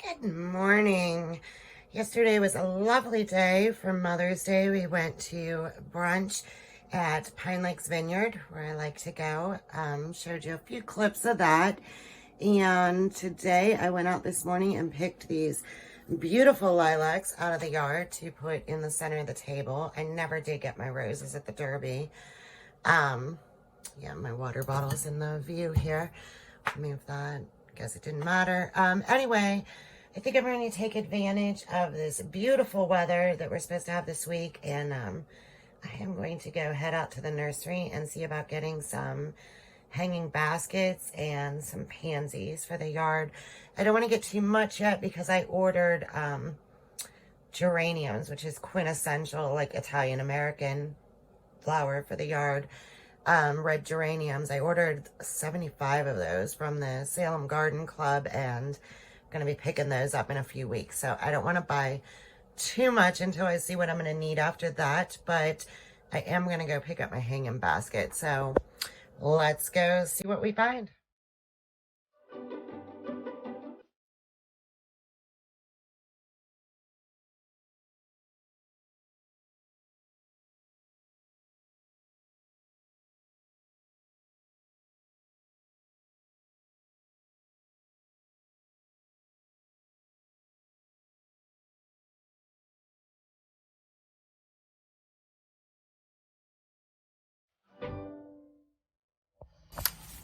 Good morning. Yesterday was a lovely day for Mother's Day. We went to brunch at Pine Lakes Vineyard, where I like to go. Showed you a few clips of that. And today I went out this morning and picked these beautiful lilacs out of the yard to put in the center of the table. I never did get my roses at the Derby. Yeah, my water bottle's in the view here. Move that. Guess it didn't matter. Anyway, I think I'm going to take advantage of this beautiful weather that we're supposed to have this week, and I am going to go head out to the nursery and see about getting some hanging baskets and some pansies for the yard. I don't want to get too much yet because I ordered geraniums, which is quintessential like Italian American flower for the yard. Red geraniums. I ordered 75 of those from the Salem Garden Club, and I'm going to be picking those up in a few weeks. So I don't want to buy too much until I see what I'm going to need after that, but I am going to go pick up my hanging basket. So let's go see what we find.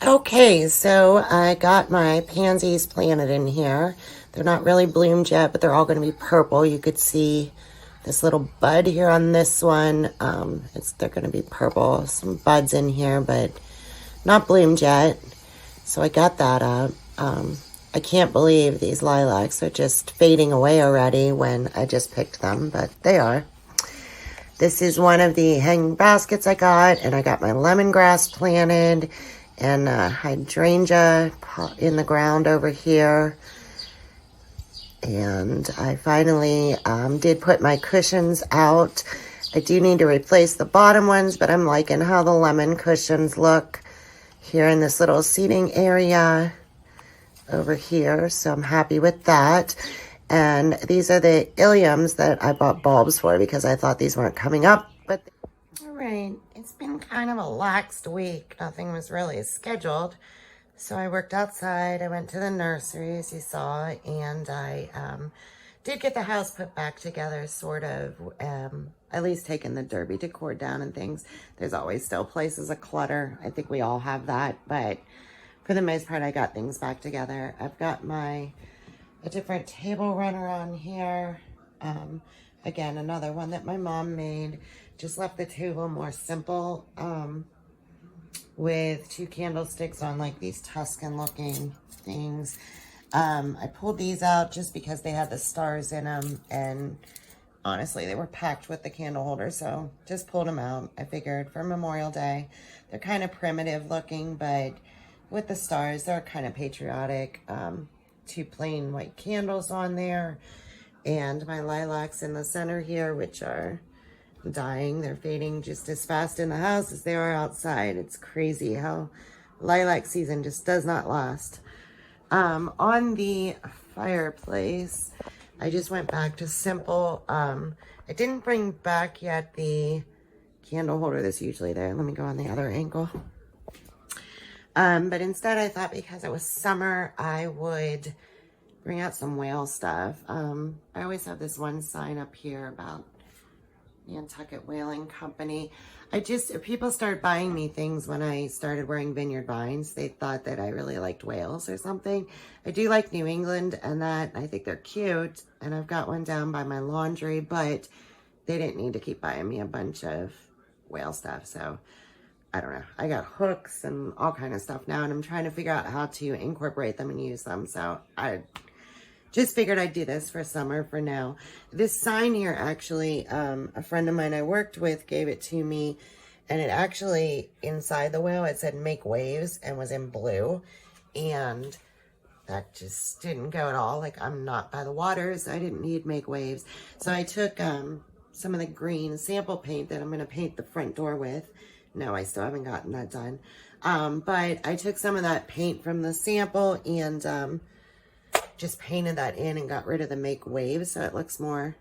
Okay, so I got my pansies planted in here. They're not really bloomed yet, but they're all going to be purple. You could see this little bud here on this one. They're going to be purple. Some buds in here, but not bloomed yet. So I got that up. I can't believe these lilacs are just fading away already when I just picked them, but they are. This is one of the hanging baskets I got, and I got my lemongrass planted and hydrangea in the ground over here. And I finally did put my cushions out. I do need to replace the bottom ones, but I'm liking how the lemon cushions look here in this little seating area over here. So I'm happy with that. And these are the iliums that I bought bulbs for because I thought these weren't coming up. But all right, it's been kind of a laxed week. Nothing was really scheduled. So I worked outside. I went to the nursery, as you saw, and I did get the house put back together, sort of, at least taking the Derby decor down and things. There's always still places of clutter. I think we all have that, but for the most part, I got things back together. I've got a different table runner on here. Again, another one that my mom made. Just left the table more simple, with 2 candlesticks on like these Tuscan looking things. I pulled these out just because they had the stars in them, and honestly, they were packed with the candle holder, so just pulled them out. I figured for Memorial Day, they're kind of primitive looking, but with the stars, they're kind of patriotic. 2 plain white candles on there, and my lilacs in the center here, which are dying. They're fading just as fast in the house as they are outside. It's crazy how lilac season just does not last. On the fireplace, I just went back to simple. I didn't bring back yet the candle holder that's usually there. Let me go on the other angle. But instead I thought because it was summer, I would bring out some whale stuff. I always have this one sign up here about Nantucket Whaling Company. People started buying me things when I started wearing vineyard vines. They thought that I really liked whales or something. I do like New England, and that I think they're cute, and I've got one down by my laundry, but they didn't need to keep buying me a bunch of whale stuff. So I don't know. I got hooks and all kind of stuff now, and I'm trying to figure out how to incorporate them and use them. So I just figured I'd do this for summer for now. This sign here, actually, a friend of mine I worked with gave it to me, and it actually, inside the whale, it said make waves and was in blue, and that just didn't go at all. Like, I'm not by the water, so I didn't need make waves. So I took some of the green sample paint that I'm going to paint the front door with. No, I still haven't gotten that done. But I took some of that paint from the sample and just painted that in and got rid of the make waves so it looks more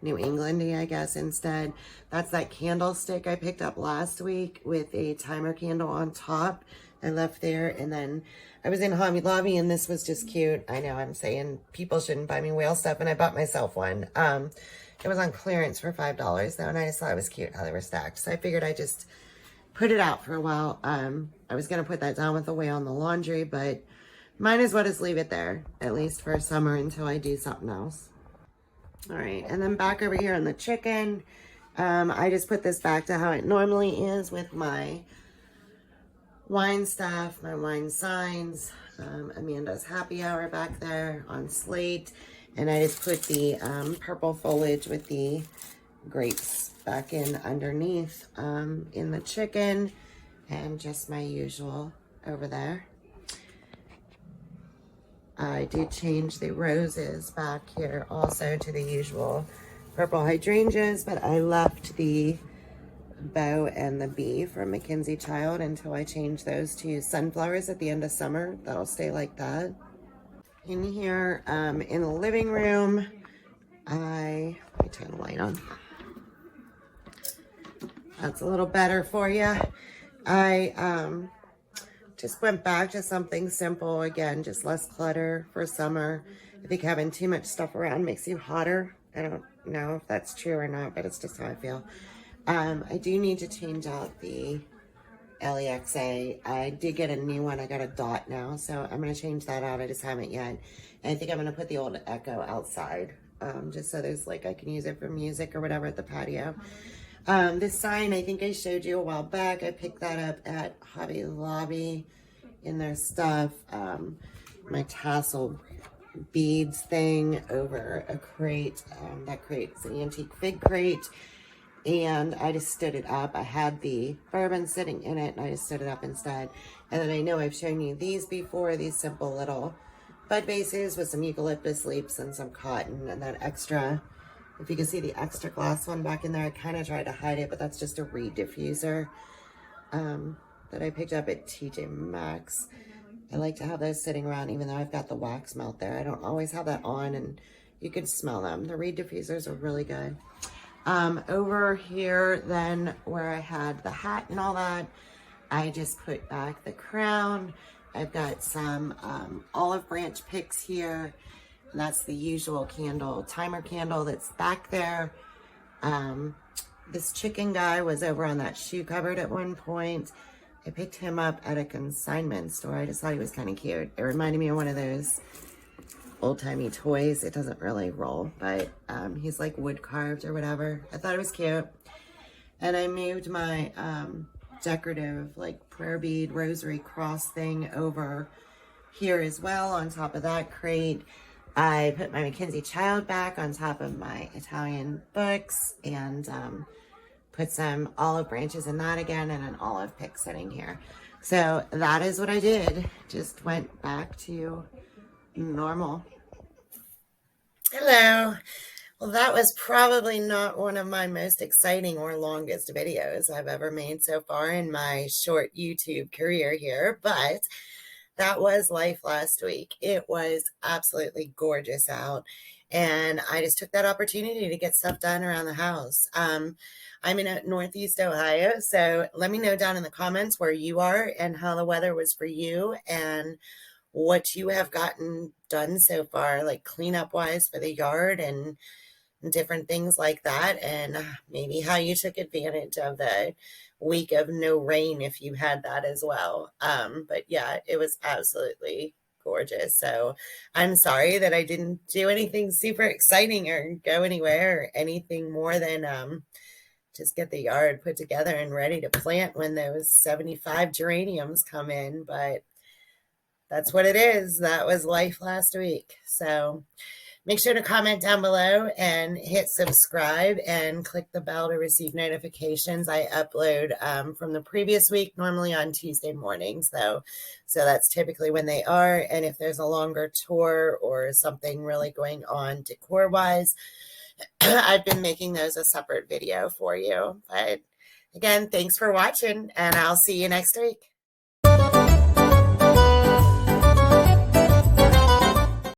New Englandy, I guess, instead. That's that candlestick I picked up last week with a timer candle on top. I left there, and then I was in Hobby Lobby, and this was just cute. I know I'm saying people shouldn't buy me whale stuff, and I bought myself one. It was on clearance for $5 though, and I just thought it was cute how they were stacked. So I figured I'd just put it out for a while. I was gonna put that down with the whale in the laundry, but might as well just leave it there, at least for summer until I do something else. All right, and then back over here on the chicken, I just put this back to how it normally is with my wine stuff, my wine signs, Amanda's happy hour back there on slate, and I just put the purple foliage with the grapes back in underneath in the chicken, and just my usual over there. I did change the roses back here also to the usual purple hydrangeas, but I left the bow and the bee from Mackenzie Child until I change those to sunflowers at the end of summer. That'll stay like that. In here, in the living room, let me turn the light on. That's a little better for you. I just went back to something simple again, just less clutter for summer. I think having too much stuff around makes you hotter. I don't know if that's true or not, but it's just how I feel. I do need to change out the LEXA. I did get a new one. I got a dot now, so I'm going to change that out. I just haven't yet. And I think I'm going to put the old Echo outside, just so there's like I can use it for music or whatever at the patio. This sign, I think I showed you a while back. I picked that up at Hobby Lobby in their stuff. My tassel beads thing over a crate. That crate's an antique fig crate. And I just stood it up. I had the bourbon sitting in it, and I just stood it up instead. And then I know I've shown you these before, these simple little bud vases with some eucalyptus leaves and some cotton, and that extra, if you can see the extra glass one back in there, I kind of tried to hide it, but that's just a reed diffuser that I picked up at TJ Maxx. I like to have those sitting around, even though I've got the wax melt there. I don't always have that on, and you can smell them. The reed diffusers are really good. Over here, then, where I had the hat and all that, I just put back the crown. I've got some olive branch picks here. And that's the usual candle, timer candle that's back there. This chicken guy was over on that shoe cupboard at one point. I picked him up at a consignment store. I just thought he was kind of cute. It reminded me of one of those old-timey toys. It doesn't really roll, but he's like wood carved or whatever. I thought it was cute. And I moved my decorative like prayer bead rosary cross thing over here as well on top of that crate. I put my Mackenzie Child back on top of my Italian books and put some olive branches in that again and an olive pick sitting here. So that is what I did. Just went back to normal. Hello. Well, that was probably not one of my most exciting or longest videos I've ever made so far in my short YouTube career here, but that was life last week. It was absolutely gorgeous out, and I just took that opportunity to get stuff done around the house. I'm in Northeast Ohio, so let me know down in the comments where you are and how the weather was for you and what you have gotten done so far, like cleanup wise for the yard and different things like that, and maybe how you took advantage of the week of no rain if you had that as well. But yeah, it was absolutely gorgeous. So I'm sorry that I didn't do anything super exciting or go anywhere or anything more than just get the yard put together and ready to plant when those 75 geraniums come in. But that's what it is. That was life last week. So make sure to comment down below and hit subscribe and click the bell to receive notifications. I upload from the previous week, normally on Tuesday mornings, though. So that's typically when they are. And if there's a longer tour or something really going on decor-wise, I've been making those a separate video for you. But again, thanks for watching, and I'll see you next week.